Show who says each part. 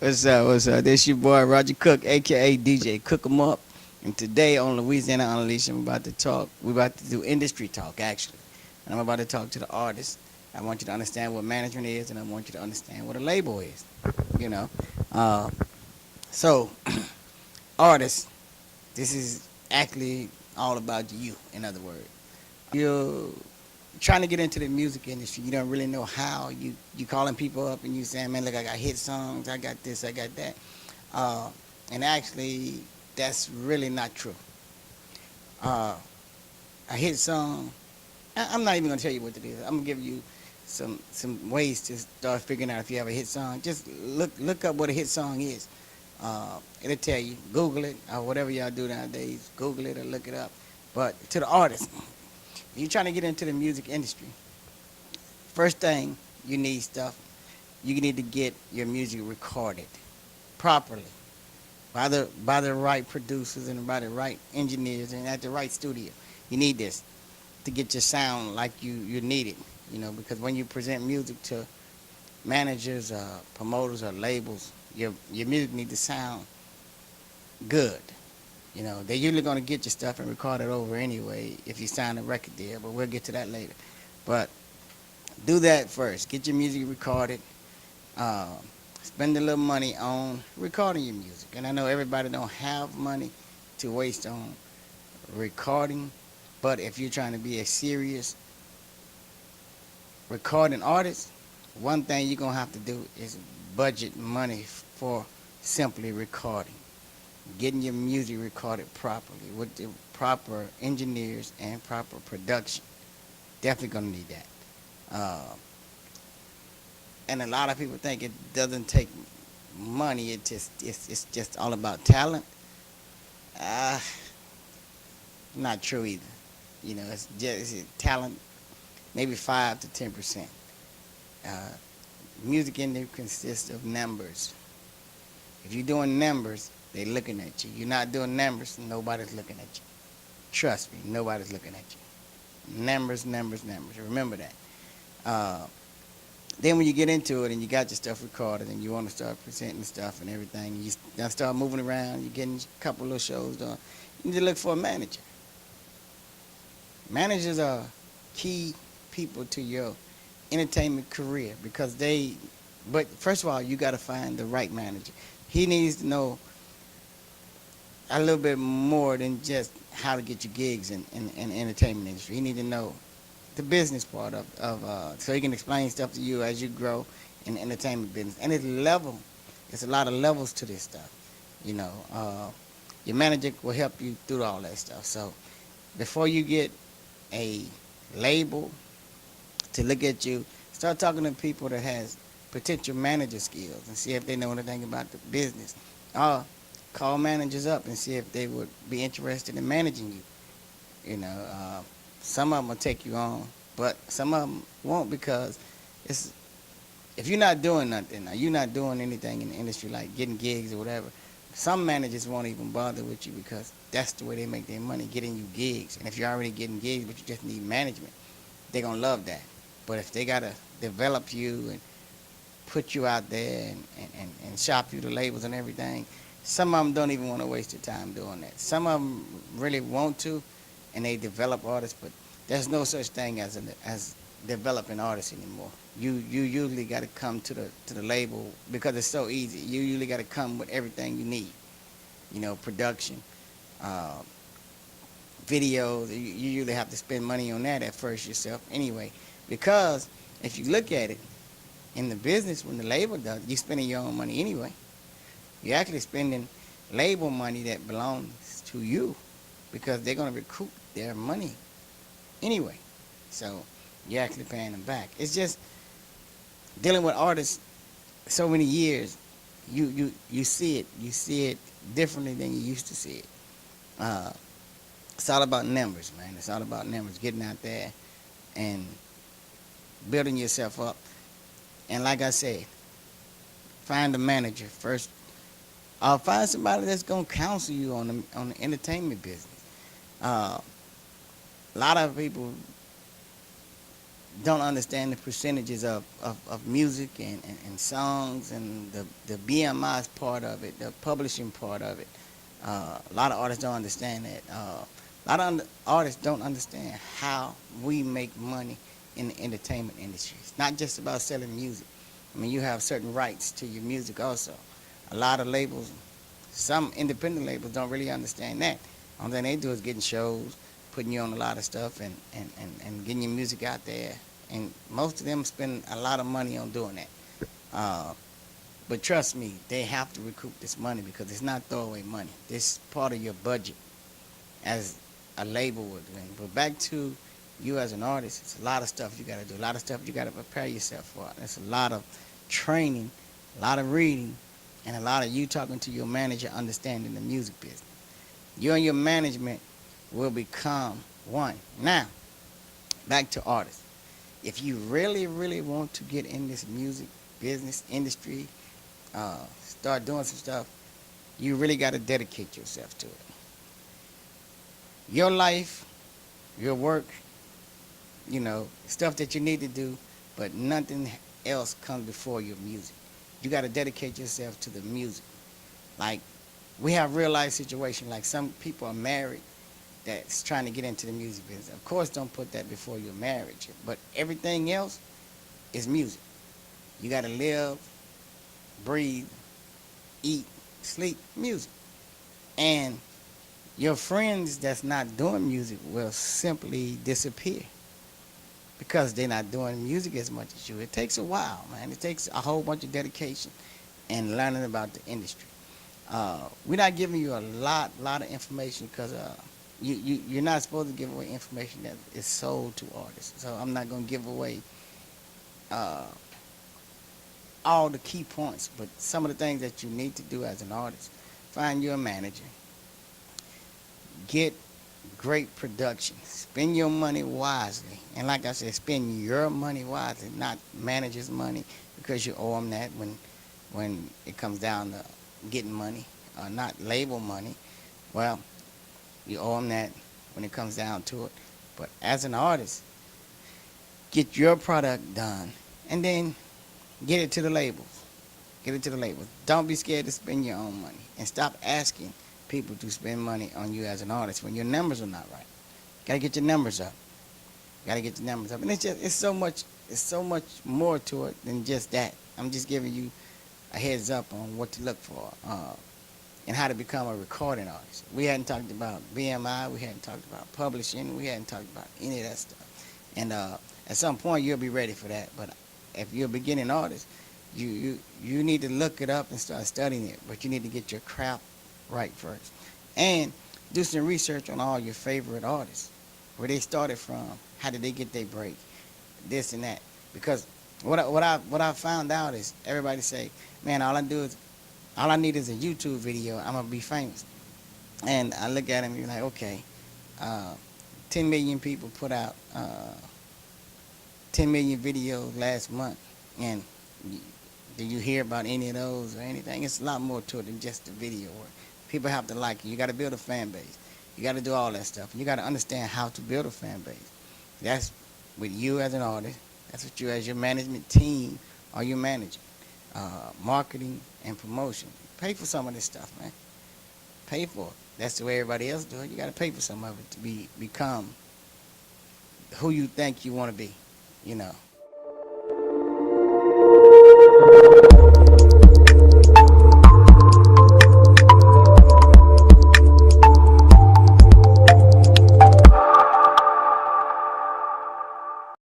Speaker 1: What's up? What's up? This your boy Roger Cook, aka DJ Cook 'em Up. And today on Louisiana Unleashed, I'm about to talk. We're about to do industry talk, actually. And I'm about to talk to the artists. I want you to understand what management is, and I want you to understand what a label is. You know, uh, so artists, this is actually all about you. In other words, you're trying to get into the music industry. You don't really know how. You calling people up and you saying, "Man, look, I got hit songs. I got this. I got that." Uh, and actually, that's really not true. Uh, a hit song, I'm not even gonna tell you what it is. I'm gonna give you some ways to start figuring out if you have a hit song. Just look up what a hit song is. It'll tell you. Google it or whatever y'all do nowadays. Google it or look it up. But to the artist, if you're trying to get into the music industry, first thing you need stuff. You need to get your music recorded properly by the right producers and by the right engineers and at the right studio. You need this to get your sound like you need it. Because when you present music to managers, promoters, or labels, your music needs to sound good. They're usually gonna get your stuff and record it over anyway if you sign a record deal. But we'll get to that later. But do that first. Get your music recorded. Uh, Spend a little money on recording your music. And I know everybody don't have money to waste on recording, but if you're trying to be a serious recording artist, one thing you're gonna have to do is budget money for simply recording, getting your music recorded properly with the proper engineers and proper production. Definitely gonna need that. Uh, and a lot of people think it doesn't take money. It's just all about talent. Uh, Not true either. It's just talent, maybe 5 to 10%. Uh, Music industry consists of numbers. If you're doing numbers, they're looking at you. You're not doing numbers, nobody's looking at you. Trust me, nobody's looking at you. Numbers, numbers, numbers. Remember that. Uh, then when you get into it and you got your stuff recorded and you want to start presenting stuff and everything, you start moving around, you're getting a couple little shows done, you need to look for a manager. Managers are key people to your entertainment career because but first of all, you got to find the right manager. He needs to know a little bit more than just how to get you gigs in the entertainment industry. He needs to know the business part of so he can explain stuff to you as you grow in the entertainment business. And it's a lot of levels to this stuff. Your manager will help you through all that stuff. So before you get a label to look at you, start talking to people that has potential manager skills and see if they know anything about the business. Or call managers up and see if they would be interested in managing you. Some of them will take you on, but some of them won't because if you're not doing nothing, or you're not doing anything in the industry like getting gigs or whatever, some managers won't even bother with you because that's the way they make their money, getting you gigs. And if you're already getting gigs but you just need management, they're going to love that. But if they got to develop you and put you out there and shop you the labels and everything, some of them don't even want to waste their time doing that. Some of them really want to, and they develop artists, but there's no such thing as developing artists anymore. You usually got to come to the label because it's so easy. You usually got to come with everything you need. Production, uh, videos. You usually have to spend money on that at first yourself anyway, because if you look at it in the business, when the label does, you're spending your own money anyway. You're actually spending label money that belongs to you because they're going to recoup their money anyway. So you're actually paying them back. It's just dealing with artists so many years, you see it differently than you used to see it. Uh, it's all about numbers, man. It's all about numbers, getting out there and building yourself up. And like I said, find a manager first. Or find somebody that's gonna counsel you on the entertainment business. A lot of people don't understand the percentages of music and songs and the BMI's part of it, the publishing part of it. A lot of artists don't understand that. A lot of artists don't understand how we make money in the entertainment industry. It's not just about selling music. I mean, you have certain rights to your music also. A lot of labels, some independent labels don't really understand that. All thing they do is getting shows, putting you on a lot of stuff and getting your music out there. And most of them spend a lot of money on doing that. Uh, but trust me, they have to recoup this money because it's not throwaway money. This is part of your budget as a label would do. But back to you as an artist, it's a lot of stuff you got to do, a lot of stuff you got to prepare yourself for. It's a lot of training, a lot of reading, and a lot of you talking to your manager, understanding the music business. You and your management will become one. Now, back to artists. If you really, really want to get in this music business industry, start doing some stuff, you really got to dedicate yourself to it. Your life, your work, stuff that you need to do, but nothing else comes before your music. You got to dedicate yourself to the music. Like, we have real life situations, like some people are married that's trying to get into the music business. Of course, don't put that before your marriage, but everything else is music. You got to live, breathe, eat, sleep, music. And your friends that's not doing music will simply disappear because they're not doing music as much as you. It takes a while, man. It takes a whole bunch of dedication and learning about the industry. We're not giving you a lot of information because you're not supposed to give away information that is sold to artists. So I'm not going to give away uh, all the key points, but some of the things that you need to do as an artist. Find your manager. Get great production. Spend your money wisely. And like I said, spend your money wisely, not manager's money, because you owe them that when it comes down to getting money, not label money. Well, you owe them that when it comes down to it. But as an artist, get your product done and then get it to the labels. Get it to the labels. Don't be scared to spend your own money and stop asking people to spend money on you as an artist when your numbers are not right. Gotta get your numbers up. Gotta get your numbers up. And it's so much more to it than just that. I'm just giving you a heads up on what to look for and how to become a recording artist. We hadn't talked about BMI, we hadn't talked about publishing, we hadn't talked about any of that stuff. And at some point you'll be ready for that. But if you're a beginning artist, you need to look it up and start studying it. But you need to get your craft right first. And do some research on all your favorite artists, where they started from, how did they get their break, this and that. Because what I found out is everybody say, man, all I need is a YouTube video, I'm gonna be famous. And I look at them and be like, okay, 10 million people put out 10 million videos last month, and do you hear about any of those or anything? It's a lot more to it than just the video work. People have to like you. You got to build a fan base. You got to do all that stuff. You got to understand how to build a fan base. That's with you as an artist. That's what you as your management team or your manager. Marketing and promotion. Pay for some of this stuff, man. Pay for it. That's the way everybody else do it. You got to pay for some of it to become who you think you want to be.